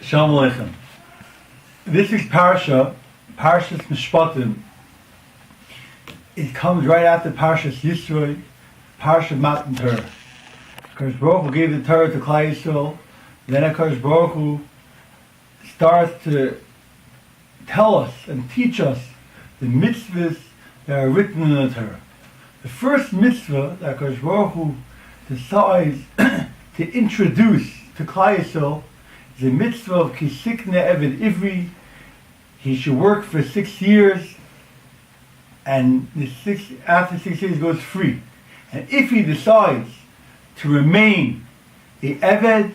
Shalom Aleichem. This week's Parashas Mishpatim. It comes right after Parashas Yisro, Parashas Matan Torah. HaKadosh Baruch Hu gave the Torah to Klal Yisrael. Then HaKadosh Baruch Hu starts to tell us and teach us the mitzvahs that are written in the Torah. The first mitzvah that HaKadosh Baruch Hu decides to introduce to Klal Yisrael is the mitzvah of Kisikne Eved Ivri. He should work for 6 years, and after 6 years goes free. And if he decides to remain a Eved,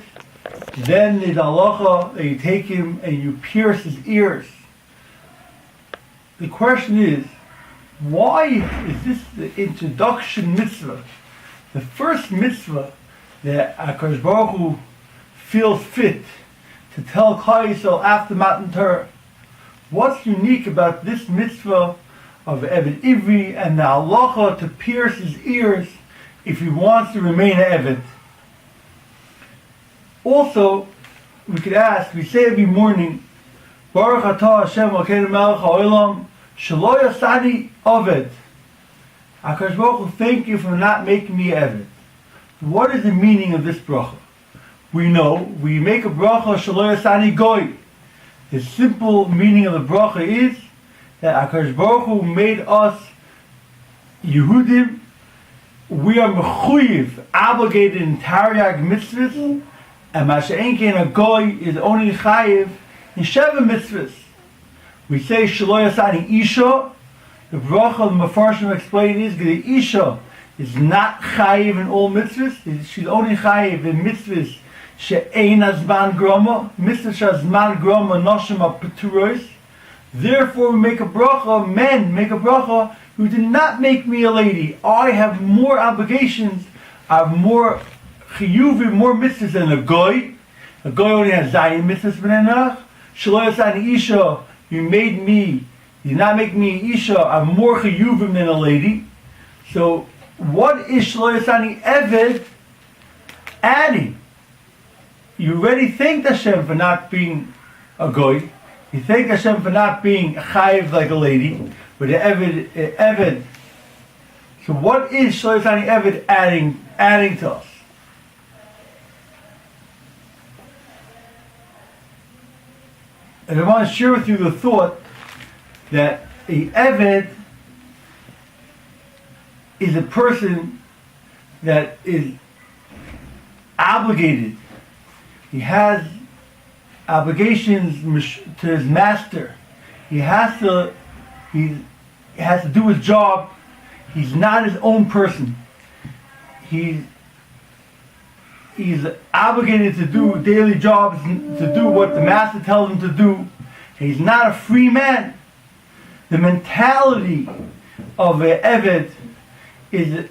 then the halacha that you take him and you pierce his ears. The question is, why is this the introduction mitzvah? The first mitzvah that HaKadosh Baruch Hu feels fit to tell Klal Yisrael after Matan Torah. What's unique about this mitzvah of Eved Ivri and the halacha to pierce his ears if he wants to remain an Eved? Also, we could ask, we say every morning, Baruch atah Hashem Elokeinu melech haolam shelo yasani oved. HaKadosh Baruch Hu, thank you for not making me Eved. What is the meaning of this bracha? We know, we make a bracha shelo yasani goy. The simple meaning of the bracha is that HaKadosh Baruch Hu made us Yehudim. We are mechuyev, obligated in Taryag mitzvahs, and Masha'en Kein a goy is only chayiv in Sheva mitzvahs. We say shelo yasani isha. The bracha of the Mefarshim explain is the isha is not chayiv in all mitzvahs. She's only chayiv in mitzvahs she'ein azman groma, mitzvah she'azman groma noshim ha-peturos. Therefore we make a bracha, men make a bracha, who did not make me a lady. I have more obligations, I have more chiyuvim, more mitzvahs than a goy. A goy only has zayin mitzvahs b'nei Noach. Shelo yasani isha, you did not make me an isha, I have more chiyuvim than a lady. So what is shelo yasani eved adding? You already thanked Hashem for not being a goy. You thank Hashem for not being chayiv like a lady, but the eved. So what is shelo yasani eved adding to us? And I want to share with you the thought that a eved is a person that is obligated. He has obligations to his master. He has to do his job. He's not his own person. He's obligated to do daily jobs, to do what the master tells him to do. He's not a free man. The mentality of an Eved is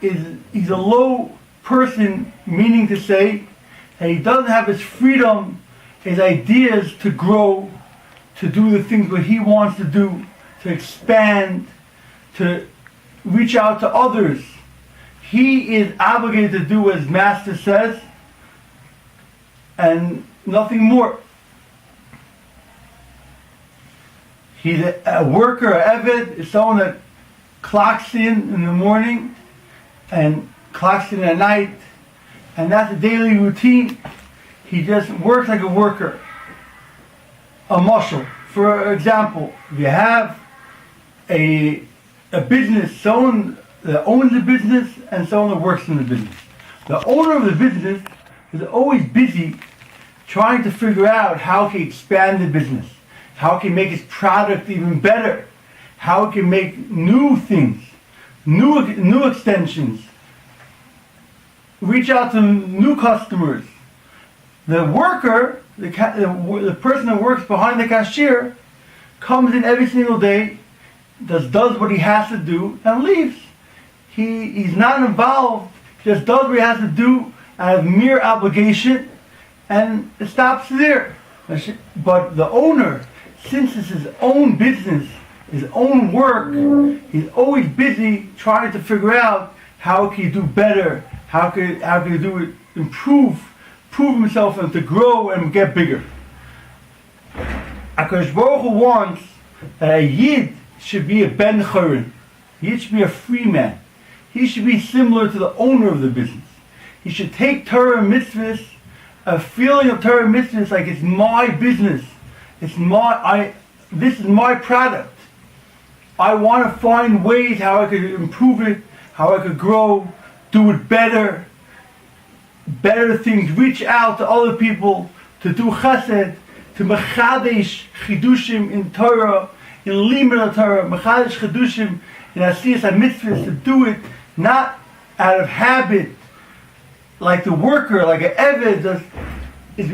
he's a low person, meaning to say that he doesn't have his freedom, his ideas to grow, to do the things that he wants to do, to expand, to reach out to others. He is obligated to do what his master says and nothing more. He's a worker, an Eved, is someone that clocks in the morning and clocks in at night, and that's a daily routine. He just works like a worker. A muscle. For example, if you have a business, someone that owns the business and someone that works in the business. The owner of the business is always busy trying to figure out how he can expand the business, how he can make his product even better, how he can make new things, new extensions, reach out to new customers. The worker, the person that works behind the cashier, comes in every single day, does what he has to do, and leaves. He's not involved, he just does what he has to do out of mere obligation, and it stops there. But the owner, since it's his own business, his own work, he's always busy trying to figure out how can he do better, how can he do it, improve prove himself and to grow and get bigger. HaKadosh Baruch Hu wants that a Yid should be a Ben Chorin. He should be a free man. He should be similar to the owner of the business. He should take Torah and mitzvahs, a feeling of Torah and mitzvahs like it's my business. This is my product. I want to find ways how I could improve it, how I could grow, do it better things, reach out to other people, to do chesed, to mechadesh chidushim in Torah, in limud Torah, mechadesh chidushim in asiyas mitzvahs, to do it not out of habit, like the worker, like an eved that is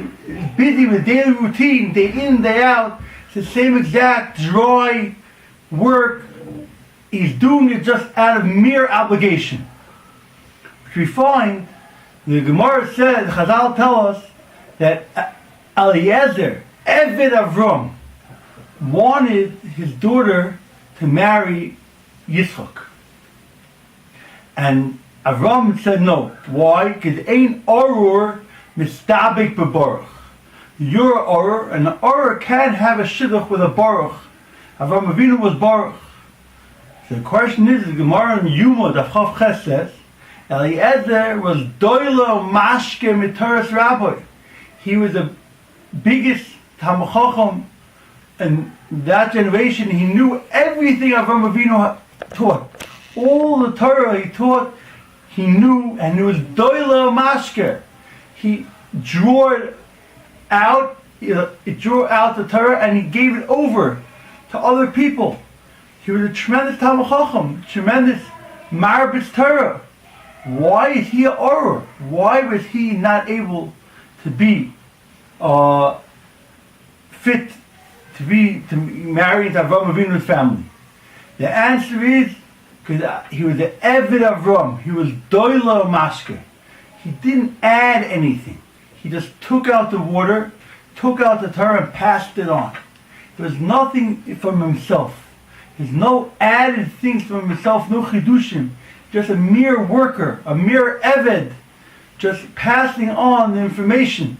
busy with daily routine, day in, day out. It's the same exact dry work. He's doing it just out of mere obligation. Which we find, the Gemara says, Chazal tell us that Eliezer, Eved Avram, wanted his daughter to marry Yitzchak. And Avram said no. Why? Because ain't Orur mistabik b'baruch. You're Orur, and the Orur can't have a shidduch with a baruch. Avram Avinu was baruch. So the question is, the Gemara in Yuma, the Chav Ches says, Eliezer was doilo mashke mitaras rabbi. He was the biggest Talmid Chacham in that generation. He knew everything Avram Avinu taught. All the Torah he taught, he knew, and it was doilo mashke. He drew out the Torah and he gave it over to other people. He was a tremendous Talmid Chacham, tremendous Marbitz Torah. Why is he a Orur? Why was he not able to be fit to marry into Avram Avinu's family? The answer is because he was the Eved Avram. He was Doilo Mashke. He didn't add anything. He just took out the water, took out the Torah and passed it on. There was nothing from himself. There's no added things from himself, no chidushim. Just a mere worker, a mere Eved, just passing on the information.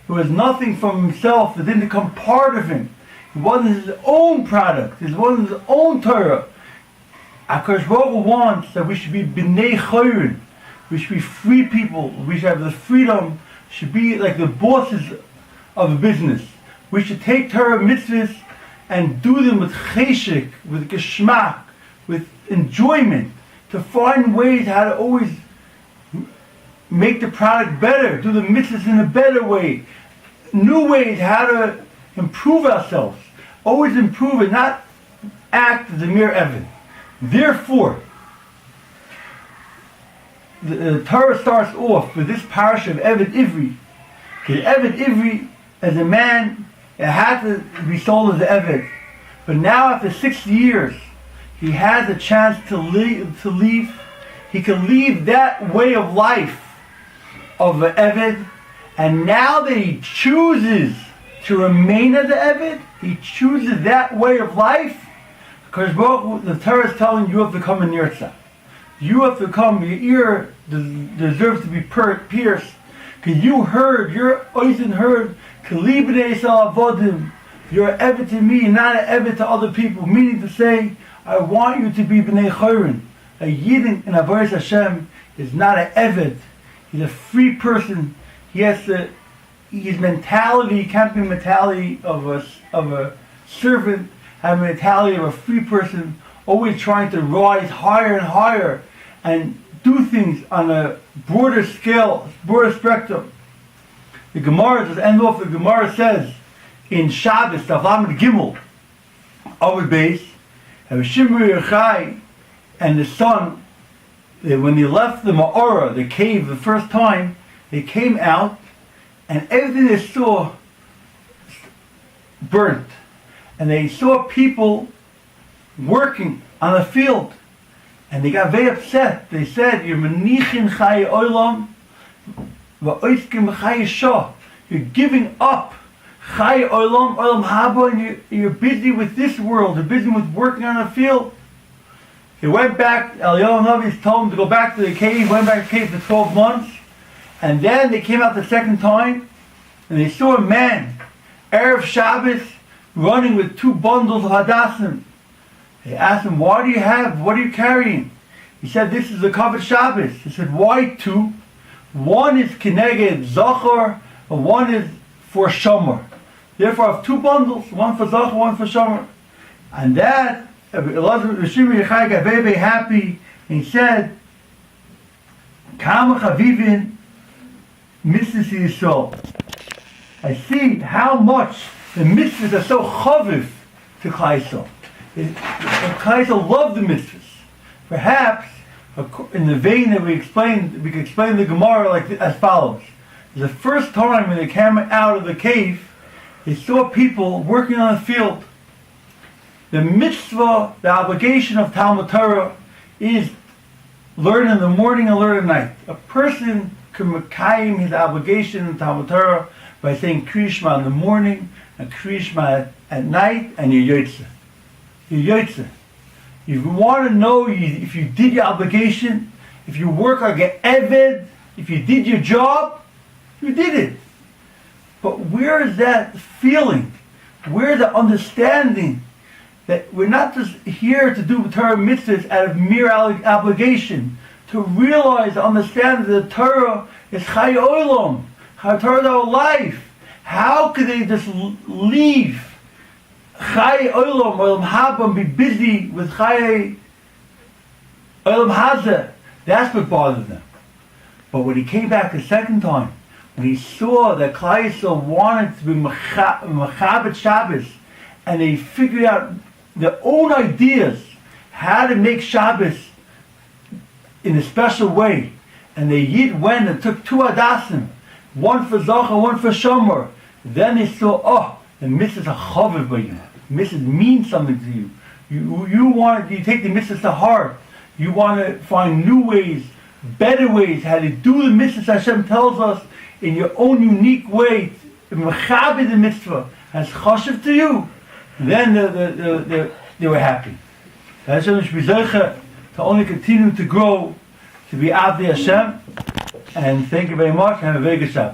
It was nothing from himself. It didn't become part of him. It wasn't his own product. It wasn't his own Torah. HaKadosh Baruch Hu wants that we should be b'nei chorin. We should be free people. We should have the freedom. Should be like the bosses of a business. We should take Torah mitzvahs and do them with cheshik, with geschmack, with enjoyment, to find ways how to always make the product better, do the mitzvahs in a better way, new ways how to improve ourselves, always improve and not act as a mere Eved. Therefore, the Torah starts off with this parasha of Eved Ivri. Because Eved Ivri, as a man, it had to be sold as an Eved. But now after 60 years, he has a chance to leave. He can leave that way of life of an Eved. And now that he chooses to remain as an Eved, he chooses that way of life, because the Torah is telling you have to come in Nirtzah. You have to come, your ear deserves to be pierced, because you heard, your oizen heard, Kali b'nei Yisrael avodim, you're an Eved to me, not an Eved to other people, meaning to say, I want you to be b'nei Chorin. A Yidin in Avodas Hashem is not an Eved. He's a free person. He has to, his mentality can't be mentality of a servant, have a mentality of a free person, always trying to rise higher and higher and do things on a broader scale, broader spectrum. The Gemara, to end off, the Gemara says in Shabbos, Tavlam Gimel, Amud Beis, Shimri Yochai and the son, when they left the Ma'ora, the cave, the first time, they came out and everything they saw burnt. And they saw people working on the field. And they got very upset. They said, you're menichin chai olam va'oiskim chai shah. You're giving up chai olam haba, and you're busy with this world. You're busy with working on the field. He went back, Eliyahu Navi told him to go back to the cave. He went back to the cave for 12 months. And then they came out the second time, and they saw a man, Erev Shabbos, running with 2 bundles of Hadassim. They asked him, what do you have? What are you carrying? He said, this is the Kavod Shabbos. He said, why 2? One is Keneged Zachor, and one is for Shomer. Therefore I have 2 bundles, one for Zachor, one for Shomer. And that, Rishim Yechai got very, very happy, and he said, Kama Chavivin Mitzvahs Yisrael. I see how much the mitzvahs are so chaviv to Klal Yisrael. Klal Yisrael love the mitzvahs. Perhaps, in the vein that we could explain the Gemara as follows. The first time when they came out of the cave, they saw people working on the field. The mitzvah, the obligation of Talmud Torah, is learn in the morning and learn at night. A person can mekayim his obligation in Talmud Torah by saying Kriya Shema in the morning and Kriya Shema at night, and you're Yotzeh. You're Yotzeh. If you want to know if you did your obligation, if you work like an Eved, if you did your job, you did it. But where is that feeling? Where is the understanding that we're not just here to do Torah mitzvahs out of mere obligation, to realize, understand that the Torah is Chai Olam, Torah is our life. How could they just leave Chai Olam, Olam Haba, and be busy with Chai Olam Hazeh? That's what bothered them. But when he came back the second time, when he saw that Klal Yisrael wanted to be Mechabed Shabbos, and they figured out their own ideas how to make Shabbos in a special way, and the Yid went and took 2 Hadassim, one for Zachor, one for Shomer. Then they saw, the mitzvahs are chaviv by you. Mitzvahs mean something to you. You take the mitzvahs to heart. You want to find new ways, better ways, how to do the mitzvahs Hashem tells us in your own unique way. Mechabed the mitzvah as chashiv to you. Then they were happy. Hashem should be zeicha to only continue to grow, to be Avdei Hashem. And thank you very much. Have a very good Shabbos.